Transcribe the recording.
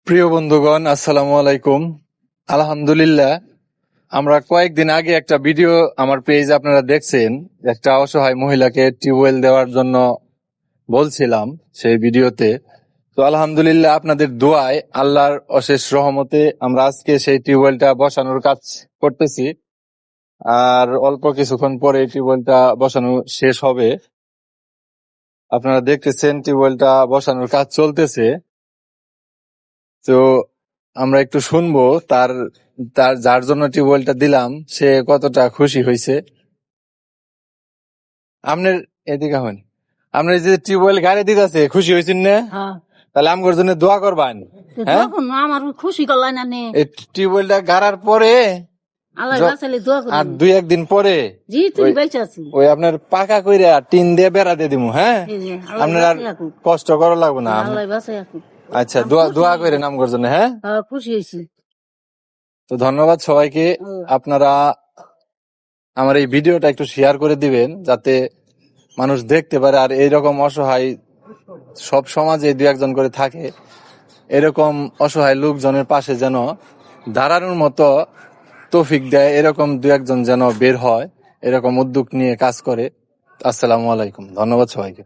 প্রিয় বন্ধুগণ, আসসালামু আলাইকুম। আলহামদুলিল্লাহ, আমরা কয়েকদিন আগে একটা ভিডিও আমার পেজ আপনারা দেখছেন, একটা অসহায় মহিলাকে টিউবওয়েল দেওয়ার জন্য বলছিলাম সেই ভিডিওতে। তো আলহামদুলিল্লাহ, আপনাদের দোয়ায়, আল্লাহর অশেষ রহমতে আমরা আজকে সেই টিউবওয়েলটা বসানোর কাজ করতেছি। আর অল্প কিছুক্ষণ পরে টিউবওয়েলটা বসানো শেষ হবে। আপনারা দেখতেছেন টিউবওয়েলটা বসানোর কাজ চলতেছে। তো আমরা একটু শুনবো তার তার যার জন্য টিউবওয়েলটা দিলাম সে কতটা খুশি হয়েছে। আপনার এদিকে হন, আপনার এই যে টিউবওয়েল গাড়ি দিতেছে, খুশি হয়েছেন না? হ্যাঁ, তাহলে আমগোর জন্য দোয়া করবেন। হ্যাঁ, দোয়া করুন, আমার খুশি করলাই না নে। এই টিউবওয়েলটা গাড়ার পরে আল্লাহ য- বাঁচালে দোয়া আর করুন। 2-1 দিন পরে জি তুমি ওই বেঁচে আছি। ওই আপনার পাকা কইরা টিন দিয়ে বেড়া দিয়ে দিমু। হ্যাঁ, এই যে, আল্লাহ আপনার আর বাঁচাই রাখুক। কষ্ট করা লাগবে না। আল্লাহ বাঁচাই রাখুক। আচ্ছা, আমি দোয়া খুশি দোয়া হয়েছি। করে আমগোর জন্য। হ্যাঁ, খুশি হয়েছি। তো ধন্যবাদ সবাইকে। আপনারা আমার এই ভিডিওটা একটু শেয়ার করে দিবেন যাতে মানুষ দেখতে পারে, আর এইরকম অসহায় সব সমাজে 2-1 জন করে থাকে। এরকম অসহায় লোকজনের পাশে যেন দাঁড়ানোর মতো তৌফিক দেয়, এরকম 2-1 জন যেন বের হয়, এরকম উদ্যোগ নিয়ে কাজ করে। আসসালামু আলাইকুম, ধন্যবাদ সবাইকে।